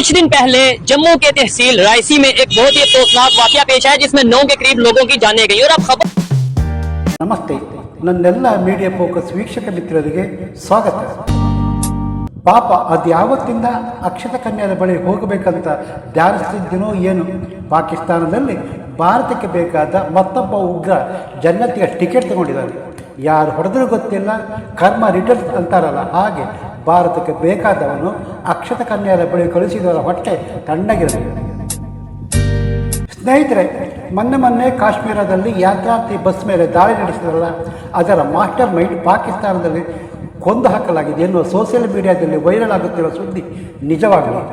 कुछ दिन पहले जम्मू के तहसील रायसी में एक बहुत ही अफसोसनाक वाकया पेश आया जिसमें 9 के करीब लोगों की जाने गई। और अब खबर ನಮಸ್ತೆ, ನನ್ನೆಲ್ಲ ಮೀಡಿಯಾ ಫೋಕಸ್ ವೀಕ್ಷಕ ಮಿತ್ರರಿಗೆ ಸ್ವಾಗತ. ಪಾಪ ಅದ್ಯಾವತ್ತಿಂದ ಅಕ್ಷತ ಕನ್ಯಾದ ಬಳಿ ಹೋಗಬೇಕಂತ ಧ್ಯಾನಿಸ್ತಿದ್ದೀನೋ ಏನು, ಪಾಕಿಸ್ತಾನದಲ್ಲಿ ಭಾರತಕ್ಕೆ ಬೇಕಾದ ಮತ್ತೊಬ್ಬ ಉಗ್ರ ಜನ್ನತಿಗೆ ಟಿಕೆಟ್ ತಗೊಂಡಿದ್ದಾರೆ. ಯಾರು ಹೊಡೆದರೂ ಗೊತ್ತಿಲ್ಲ, ಕರ್ಮ ರಿಟರ್ನ್ಸ್ ಅಂತಾರಲ್ಲ ಹಾಗೆ ಭಾರತಕ್ಕೆ ಬೇಕಾದವನು ಅಕ್ಷತ ಕನ್ಯಾದ ಬಳಿ ಕಳಿಸಿದವರ ಹೊಟ್ಟೆ ತಣ್ಣಗಿರಬೇಕು. ಸ್ನೇಹಿತರೆ, ಮೊನ್ನೆ ಕಾಶ್ಮೀರದಲ್ಲಿ ಯಾತ್ರಾರ್ಥಿ ಬಸ್ ಮೇಲೆ ದಾಳಿ ನಡೆಸಿದ್ರಲ್ಲ, ಅದರ ಮಾಸ್ಟರ್ ಮೈಂಡ್ ಪಾಕಿಸ್ತಾನದಲ್ಲಿ ಕೊಂದು ಹಾಕಲಾಗಿದೆ ಎನ್ನುವ ಸೋಷಿಯಲ್ ಮೀಡಿಯಾದಲ್ಲಿ ವೈರಲ್ ಆಗುತ್ತಿರುವ ಸುದ್ದಿ ನಿಜವಾಗಲಿ.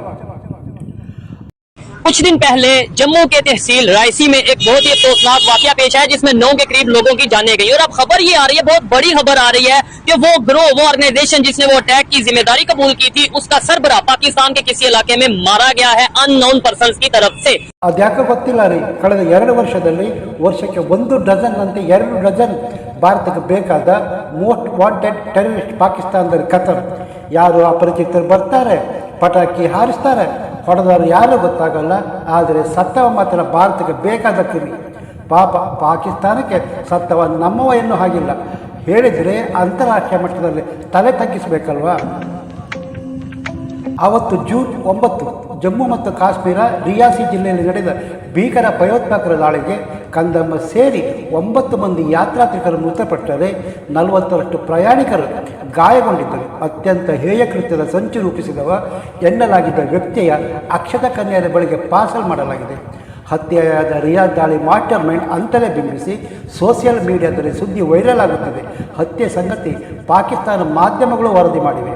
कुछ दिन पहले जम्मू के तहसील रायसी में एक बहुत ही अफसोसनाक वाकया पेश आया जिसमें 9 के करीब लोगों की जाने गई। और अब खबर ये आ रही है, बहुत बड़ी खबर आ रही है कि वो ग्रोह, वो ऑर्गेनाइजेशन जिसने वो अटैक की जिम्मेदारी कबूल की थी, उसका सरबराह पाकिस्तान के किसी इलाके में मारा गया है अननोन पर्सन्स की तरफ से. ಅದ್ಯಾಕೆ ಗೊತ್ತಿಲ್ಲ ರೀ, ಕಳೆದ 2 ವರ್ಷದಲ್ಲಿ ವರ್ಷಕ್ಕೆ 1 ಡಜನ್ ಅಂತೆ 2 ಡಜನ್ ಭಾರತಕ್ಕೆ ಬೇಕಾದ ಮೋಸ್ಟ್ ವಾಂಟೆಡ್ ಟೆರರಿಸ್ಟ್ ಪಾಕಿಸ್ತಾನದಲ್ಲಿ ಕತರ್. ಯಾರು ಅಪರಿಚಿತರು ಬರ್ತಾರೆ, ಪಟಾಕಿ ಹಾರಿಸ್ತಾರೆ, ಹೊಡೆದವರು ಯಾರೂ ಗೊತ್ತಾಗಲ್ಲ, ಆದರೆ ಸತ್ತವ ಮಾತ್ರ ಭಾರತಕ್ಕೆ ಬೇಕಾದ ಕ್ರಿಮಿ. ಪಾಪ ಪಾಕಿಸ್ತಾನಕ್ಕೆ ಸತ್ತವ ನಮ್ಮವ ಏನೂ ಹಾಗಿಲ್ಲ, ಹೇಳಿದರೆ ಅಂತಾರಾಷ್ಟ್ರೀಯ ಮಟ್ಟದಲ್ಲಿ ತಲೆ ತಗ್ಗಿಸಬೇಕಲ್ವಾ. ಆವತ್ತು ಜೂನ್ 9 ಜಮ್ಮು ಮತ್ತು ಕಾಶ್ಮೀರ ರಿಯಾಸಿ ಜಿಲ್ಲೆಯಲ್ಲಿ ನಡೆದ ಭೀಕರ ಭಯೋತ್ಪಾದಕರ ದಾಳಿಗೆ ಕಂದಮ್ಮ ಸೇರಿ 9 ಮಂದಿ ಯಾತ್ರಾರ್ಥಿಕರು ಮೃತಪಟ್ಟರೆ 40ರಷ್ಟು ಪ್ರಯಾಣಿಕರು ಗಾಯಗೊಂಡಿದ್ದರು. ಅತ್ಯಂತ ಹೇಯ ಕೃತ್ಯದ ಸಂಚು ರೂಪಿಸಿದವ ಎನ್ನಲಾಗಿದ್ದ ವ್ಯಕ್ತಿಯ ಅಕ್ಷತ ಕನ್ಯಾದ ಬಳಿಗೆ ಪಾರ್ಸಲ್ ಮಾಡಲಾಗಿದೆ. ಹತ್ಯೆಯಾದ ರಿಯಾದ್ ದಾಳಿ ಮಾಸ್ಟರ್ ಮೈಂಡ್ ಅಂತಲೇ ಬಿಂಬಿಸಿ ಸೋಷಿಯಲ್ ಮೀಡಿಯಾದಲ್ಲಿ ಸುದ್ದಿ ವೈರಲ್ ಆಗುತ್ತದೆ. ಹತ್ಯೆ ಸಂಗತಿ ಪಾಕಿಸ್ತಾನ ಮಾಧ್ಯಮಗಳು ವರದಿ ಮಾಡಿವೆ.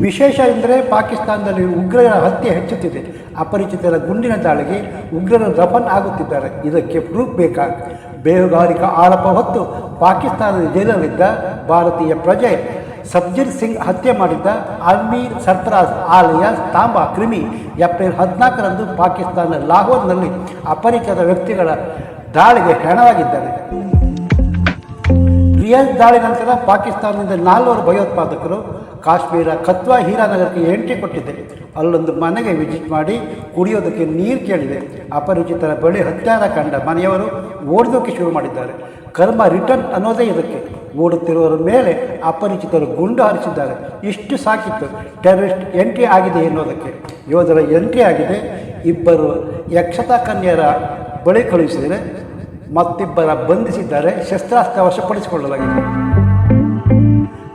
ವಿಶೇಷ ಎಂದರೆ ಪಾಕಿಸ್ತಾನದಲ್ಲಿ ಉಗ್ರರ ಹತ್ಯೆ ಹೆಚ್ಚುತ್ತಿದೆ. ಅಪರಿಚಿತರ ಗುಂಡಿನ ದಾಳಿಗೆ ಉಗ್ರರು ರಫನ್ ಆಗುತ್ತಿದ್ದಾರೆ. ಇದಕ್ಕೆ ಪ್ರೂಫ್ ಬೇಕಾ? ಬೇಹುಗಾರಿಕಾ ಆರೋಪ ಹೊತ್ತು ಪಾಕಿಸ್ತಾನದ ಜೈಲಲ್ಲಿದ್ದ ಭಾರತೀಯ ಪ್ರಜೆ ಸಬ್ಜಿರ್ ಸಿಂಗ್ ಹತ್ಯೆ ಮಾಡಿದ್ದ ಅಲ್ಮೀರ್ ಸರ್ಫರಾಜ್ ಆಲಿಯಾಸ್ ತಾಂಬಾ ಕ್ರಿಮಿ ಏಪ್ರಿಲ್ 14ರಂದು ಪಾಕಿಸ್ತಾನ ಲಾಹೋರ್ನಲ್ಲಿ ಅಪರಿಚಿತ ವ್ಯಕ್ತಿಗಳ ದಾಳಿಗೆ ಹೆಣವಾಗಿದ್ದಾರೆ. ರಿಯಾದ್ ದಾಳಿ ನಂತರ ಪಾಕಿಸ್ತಾನದಿಂದ 4 ಭಯೋತ್ಪಾದಕರು ಕಾಶ್ಮೀರ ಕತ್ವಾ ಹೀರಾನಗರಕ್ಕೆ ಎಂಟ್ರಿ ಕೊಟ್ಟಿದೆ. ಅಲ್ಲೊಂದು ಮನೆಗೆ ವಿಸಿಟ್ ಮಾಡಿ ಕುಡಿಯೋದಕ್ಕೆ ನೀರು ಕೇಳಿದೆ. ಅಪರಿಚಿತರ ಬಳಿ ಹತ್ಯಾರ ಕಂಡ ಮನೆಯವರು ಓಡೋದಕ್ಕೆ ಶುರು ಮಾಡಿದ್ದಾರೆ. ಕರ್ಮ ರಿಟರ್ನ್ ಅನ್ನೋದೇ ಇದಕ್ಕೆ. ಓಡುತ್ತಿರುವವರ ಮೇಲೆ ಅಪರಿಚಿತರು ಗುಂಡು ಹಾರಿಸಿದ್ದಾರೆ. ಇಷ್ಟು ಸಾಕಿತ್ತು ಟೆರರಿಸ್ಟ್ ಎಂಟ್ರಿ ಆಗಿದೆ ಎನ್ನುವುದಕ್ಕೆ. ಯೋಧರ ಎಂಟ್ರಿ ಆಗಿದೆ. 2 ಯಕ್ಷತಾ ಕನ್ಯರ ಬಳಿ ಕಳುಹಿಸಿದರೆ ಮತ್ತಿಬ್ಬರ ಬಂಧಿಸಿದ್ದಾರೆ. ಶಸ್ತ್ರಾಸ್ತ್ರ ವಶಪಡಿಸಿಕೊಳ್ಳಲಾಗಿದೆ.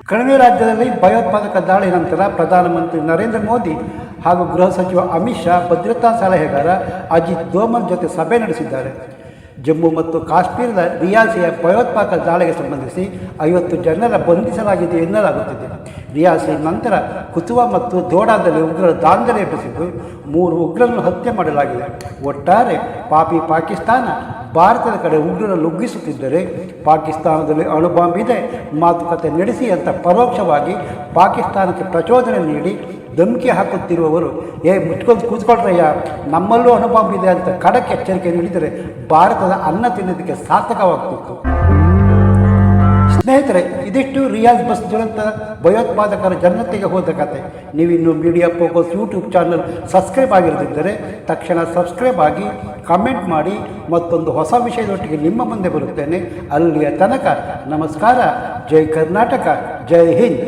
ಕಣಿವೆ ರಾಜ್ಯದಲ್ಲಿ ಭಯೋತ್ಪಾದಕ ದಾಳಿ ನಂತರ ಪ್ರಧಾನಮಂತ್ರಿ ನರೇಂದ್ರ ಮೋದಿ ಹಾಗೂ ಗೃಹ ಸಚಿವ ಅಮಿತ್ ಶಾ ಭದ್ರತಾ ಸಲಹೆಗಾರ ಅಜಿತ್ ದೋವಲ್ ಜೊತೆ ಸಭೆ ನಡೆಸಿದ್ದಾರೆ. ಜಮ್ಮು ಮತ್ತು ಕಾಶ್ಮೀರದ ರಿಯಾಸಿಯ ಭಯೋತ್ಪಾದಕ ದಾಳಿಗೆ ಸಂಬಂಧಿಸಿ 50 ಜನರ ಬಂಧಿಸಲಾಗಿದೆ ಎನ್ನಲಾಗುತ್ತಿದೆ. ರಿಯಾಸಿ ನಂತರ ಕುತುವಾ ಮತ್ತು ದೋಡಾದಲ್ಲಿ ಉಗ್ರರು ದಾಂಧಲೆ ಎಬ್ಬಿಸಿದ್ದು 3 ಉಗ್ರರನ್ನು ಹತ್ಯೆ ಮಾಡಲಾಗಿದೆ. ಒಟ್ಟಾರೆ ಪಾಪಿ ಪಾಕಿಸ್ತಾನ ಭಾರತದ ಕಡೆ ಉಗ್ರರ ನುಗ್ಗಿಸುತ್ತಿದ್ದರೆ ಪಾಕಿಸ್ತಾನದಲ್ಲಿ ಅಣುಬಾಂಬ್ ಇದೆ, ಮಾತುಕತೆ ನಡೆಸಿ ಅಂತ ಪರೋಕ್ಷವಾಗಿ ಪಾಕಿಸ್ತಾನಕ್ಕೆ ಪ್ರಚೋದನೆ ನೀಡಿ ಧಮಕಿ ಹಾಕುತ್ತಿರುವವರು ಮುಚ್ಕೊಂಡು ಕೂತ್ಕೊಳ್ರಯ್ಯ, ನಮ್ಮಲ್ಲೂ ಅಣುಬಾಂಬ್ ಇದೆ ಅಂತ ಖಡಕ್ ಎಚ್ಚರಿಕೆ ನೀಡಿದರೆ ಭಾರತದ ಅನ್ನ ತಿನ್ನೋದಕ್ಕೆ ಸಾರ್ಥಕವಾಗ್ತಿತ್ತು. ಸ್ನೇಹಿತರೆ, ಇದಿಷ್ಟು ರಿಯಾಜ್ ಬಸ್ ದುರಂತ ಭಯೋತ್ಪಾದಕರ ಜನ್ನತಿಗೆ ಹೋದ ಕತೆ. ನೀವಿನ್ನು media focus YouTube channel subscribe ಆಗಿರದಿದ್ದರೆ ತಕ್ಷಣ ಸಬ್ಸ್ಕ್ರೈಬ್ ಆಗಿ ಕಮೆಂಟ್ ಮಾಡಿ. ಮತ್ತೊಂದು ಹೊಸ ವಿಷಯದೊಟ್ಟಿಗೆ ನಿಮ್ಮ ಮುಂದೆ ಬರುತ್ತೇನೆ. ಅಲ್ಲಿಯ ತನಕ ನಮಸ್ಕಾರ. ಜೈ ಕರ್ನಾಟಕ, ಜೈ ಹಿಂದ್.